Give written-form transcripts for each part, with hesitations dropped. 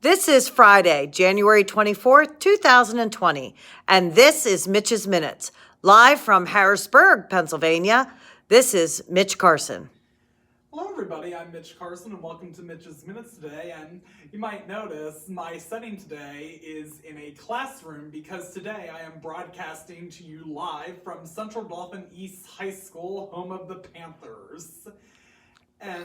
This is Friday, January 24th, 2020, and this is Mitch's Minutes. Live from Harrisburg, Pennsylvania, this is Mitch Carson. Hello everybody, I'm Mitch Carson and welcome to Mitch's Minutes today. And you might notice my setting today is in a classroom because today I am broadcasting to you live from Central Dauphin East High School, home of the Panthers. And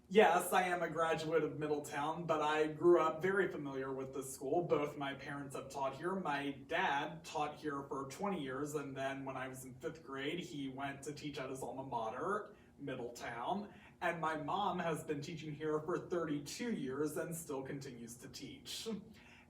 yes, I am a graduate of Middletown, but I grew up very familiar with the school. Both my parents have taught here. My dad taught here for 20 years, and then when I was in 5th grade, he went to teach at his alma mater, Middletown. And my mom has been teaching here for 32 years and still continues to teach.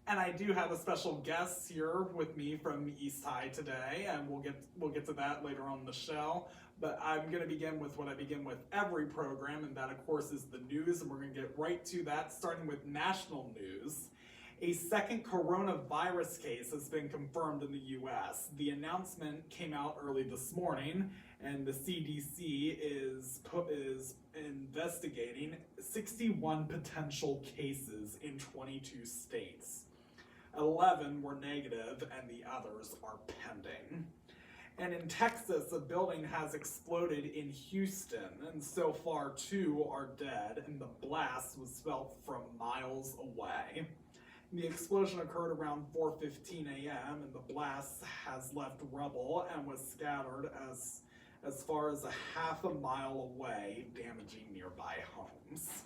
And I do have a special guest here with me from East High today, and we'll get to that later on in the show. But I'm going to begin with what I begin with every program, and that, of course, is the news. And we're going to get right to that, starting with national news. A second coronavirus case has been confirmed in the U.S. The announcement came out early this morning, and the CDC is investigating 61 potential cases in 22 states. 11 were negative, and the others are pending. And in Texas, a building has exploded in Houston, and so far 2 are dead, and the blast was felt from miles away. The explosion occurred around 4:15 a.m., and the blast has left rubble and was scattered as far as a half a mile away, damaging nearby homes.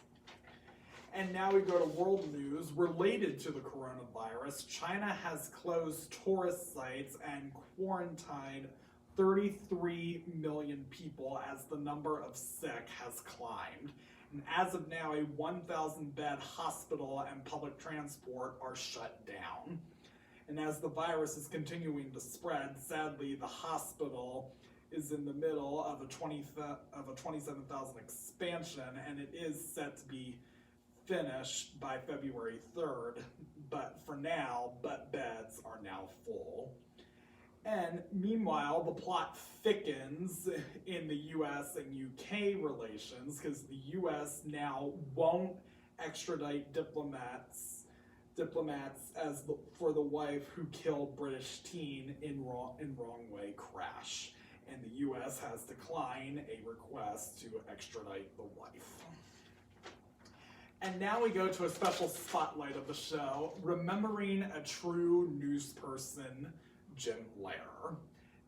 And now we go to world news related to the coronavirus. China has closed tourist sites and quarantined 33 million people as the number of sick has climbed. And as of now, a 1,000-bed hospital and public transport are shut down. And as the virus is continuing to spread, sadly, the hospital is in the middle of a 27,000 expansion, and it is set to be finished by February 3rd. But for now, beds are now full. And meanwhile, the plot thickens in the US and UK relations because the US now won't extradite diplomats for the wife who killed British teen in wrong way crash. And the US has declined a request to extradite the wife. And now we go to a special spotlight of the show, remembering a true news person, Jim Lehrer.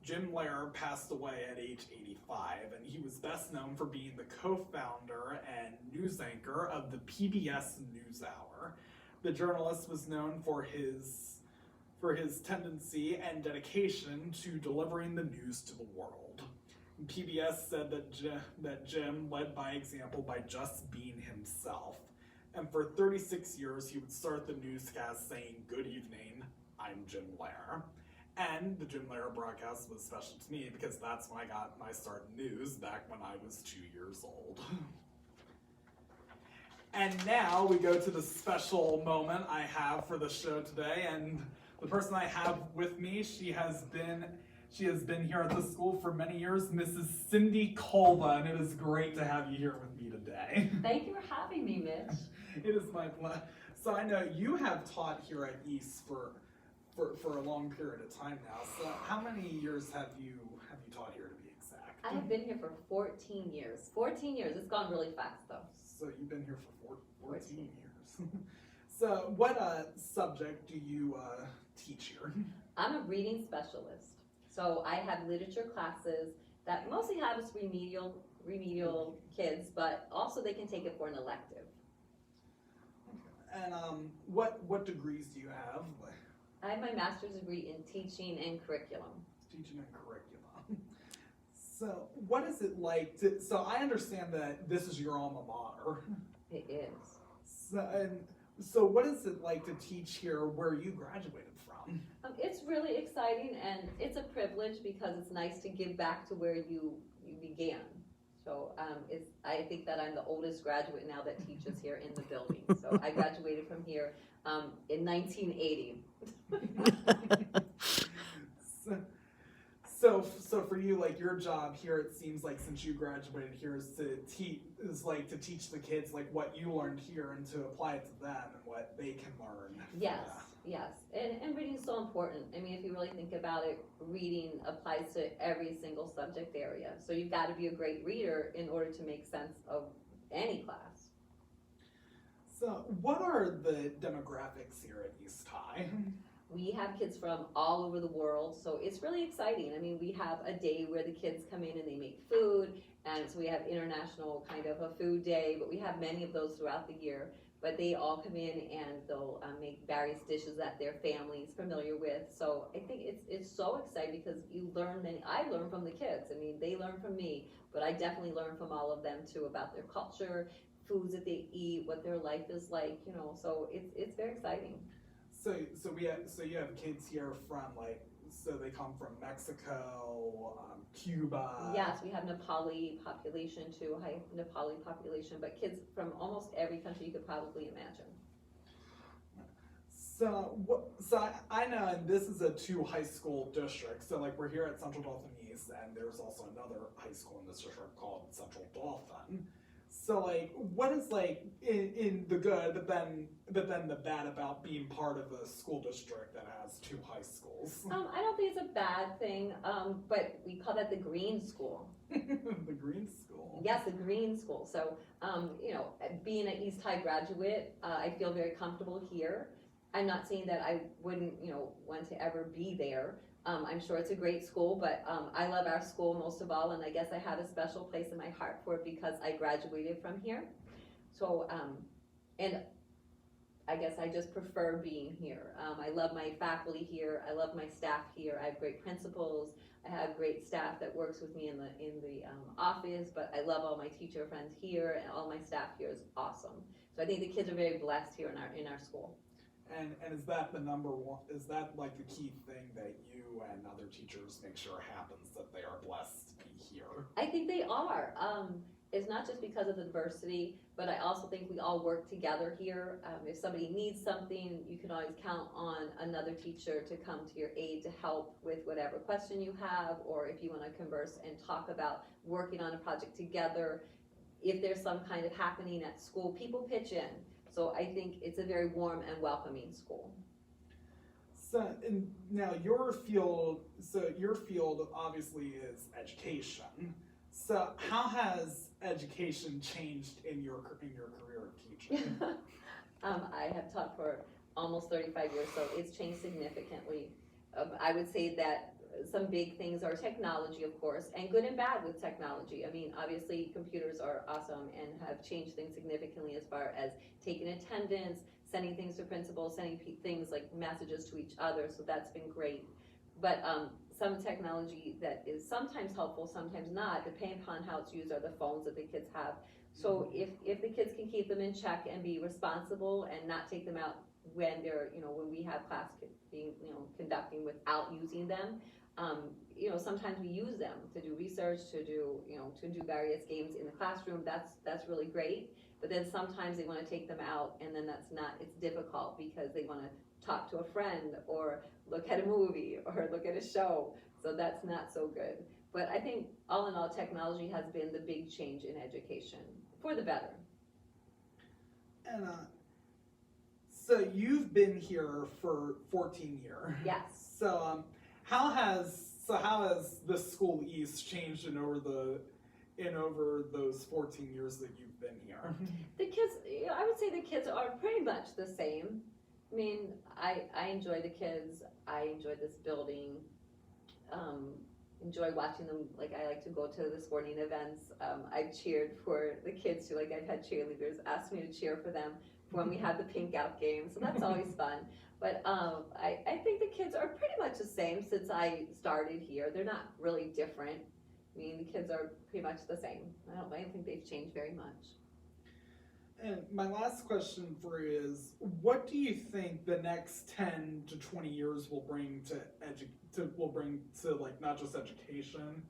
Jim Lehrer passed away at age 85, and he was best known for being the co-founder and news anchor of the PBS NewsHour. The journalist was known for his tendency and dedication to delivering the news to the world. PBS said that Jim led by example by just being himself. And for 36 years, he would start the newscast saying, "Good evening, I'm Jim Lehrer." And the Jim Lehrer broadcast was special to me because that's when I got my start in news back when I was 2 years old. And now we go to the special moment I have for the show today, and the person I have with me, she has been here at the school for many years, Mrs. Cindy Colva, and it is great to have you here with me today. Thank you for having me, Mitch. It is my pleasure. So I know you have taught here at East for a long period of time now. So how many years have you taught here, to be exact? I have been here for 14 years. 14 years. It's gone really fast, though. So you've been here for 14 years. So what subject do you teach here? I'm a reading specialist. So I have literature classes that mostly have us remedial kids, but also they can take it for an elective. And what degrees do you have? I have my master's degree in teaching and curriculum. Teaching and curriculum. So what is it like so I understand that this is your alma mater. It is. So what is it like to teach here where you graduated from? It's really exciting, and it's a privilege because it's nice to give back to where you began. So I think that I'm the oldest graduate now that teaches here in the building. So I graduated from here in 1980. So so for you, like your job here, it seems like since you graduated here is to teach the kids like what you learned here and to apply it to them and what they can learn. Yes, yes, and reading is so important. I mean, if you really think about it, reading applies to every single subject area. So you've got to be a great reader in order to make sense of any class. So what are the demographics here at East High? We have kids from all over the world, so it's really exciting. I mean, we have a day where the kids come in and they make food, and so we have international kind of a food day, but we have many of those throughout the year. But they all come in and they'll make various dishes that their family's familiar with. So I think it's so exciting because you learn I learn from the kids. I mean, they learn from me, but I definitely learn from all of them too about their culture, foods that they eat, what their life is like, you know, so it's very exciting. So you have kids here from so they come from Mexico, Cuba. Yes, we have Nepali population too, high Nepali population, but kids from almost every country you could probably imagine. So I know, and this is a 2 high school district. So like we're here at Central Dauphin East, and there's also another high school in this district called Central Dauphin. So like, what is like in the good, but then the bad about being part of a school district that has 2 high schools? I don't think it's a bad thing, but we call that the green school. The green school. Yes, the green school. So, you know, being an East High graduate, I feel very comfortable here. I'm not saying that I wouldn't, you know, want to ever be there. I'm sure it's a great school, but I love our school most of all, and I guess I have a special place in my heart for it because I graduated from here. So, and I guess I just prefer being here. I love my faculty here. I love my staff here. I have great principals. I have great staff that works with me in the office, but I love all my teacher friends here, and all my staff here is awesome. So I think the kids are very blessed here in our school. And is that the number one? Is that like the key thing that you and other teachers make sure happens, that they are blessed to be here? I think they are. It's not just because of the diversity, but I also think we all work together here. If somebody needs something, you can always count on another teacher to come to your aid to help with whatever question you have, or if you want to converse and talk about working on a project together. If there's some kind of happening at school, people pitch in. So I think it's a very warm and welcoming school. So, and now your field obviously is education. So how has education changed in your career of teaching? I have taught for almost 35 years, so it's changed significantly. I would say that some big things are technology, of course, and good and bad with technology. I mean, obviously computers are awesome and have changed things significantly as far as taking attendance, sending things to principals, sending things like messages to each other, so that's been great. But some technology that is sometimes helpful, sometimes not, depending upon how it's used, are the phones that the kids have. So if the kids can keep them in check and be responsible and not take them out when they're, you know, when we have class being, you know, conducting without using them, you know, sometimes we use them to do research, to do, you know, to do various games in the classroom. That's really great. But then sometimes they want to take them out, and then it's difficult because they want to talk to a friend or look at a movie or look at a show. So that's not so good. But I think all in all, technology has been the big change in education for the better. And so you've been here for 14 years. Yes. So how has the School East changed in over those 14 years that you've been here? The kids, you know, I would say the kids are pretty much the same. I mean, I enjoy the kids. I enjoy this building. Enjoy watching them. Like, I like to go to the sporting events. I've cheered for the kids too. Like, I've had cheerleaders ask me to cheer for them when we have the pink out game. So that's always fun. But I think the kids are pretty much the same since I started here. They're not really different. I mean, the kids are pretty much the same. I don't think they've changed very much. And my last question for you is, what do you think the next 10 to 20 years will bring to like not just education,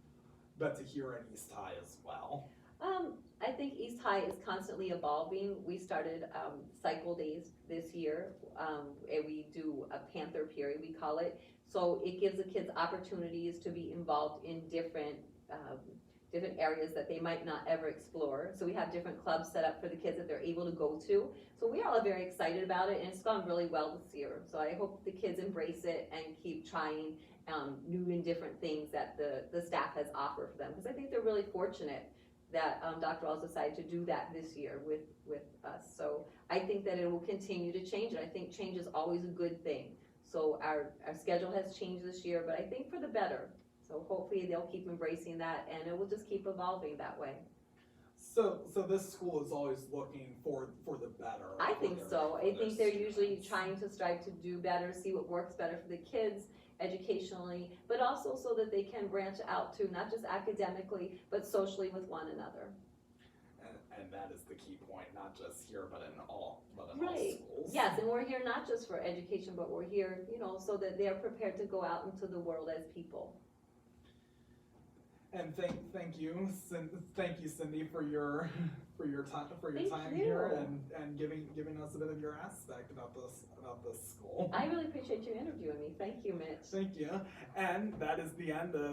but to here at East High as well? I think East High is constantly evolving. We started cycle days this year, and we do a Panther period, we call it. So it gives the kids opportunities to be involved in different different areas that they might not ever explore. So we have different clubs set up for the kids that they're able to go to. So we all are very excited about it, and it's gone really well this year. So I hope the kids embrace it and keep trying new and different things that the staff has offered for them, because I think they're really fortunate that Dr. Wells decided to do that this year with us. So I think that it will continue to change, and I think change is always a good thing. So our schedule has changed this year, but I think for the better. So hopefully they'll keep embracing that, and it will just keep evolving that way. So this school is always looking for the better. I think so. I think they're usually students. trying to strive to do better, see what works better for the kids educationally, but also so that they can branch out to not just academically, but socially with one another. And that is the key point, not just here, but in all Right. schools. Yes, and we're here not just for education, but we're here, so that they're prepared to go out into the world as people. And thank you, Cindy, for your time Thank here you. and giving us a bit of your aspect about this school. I really appreciate you interviewing me. Thank you, Mitch. Thank you. And that is the end of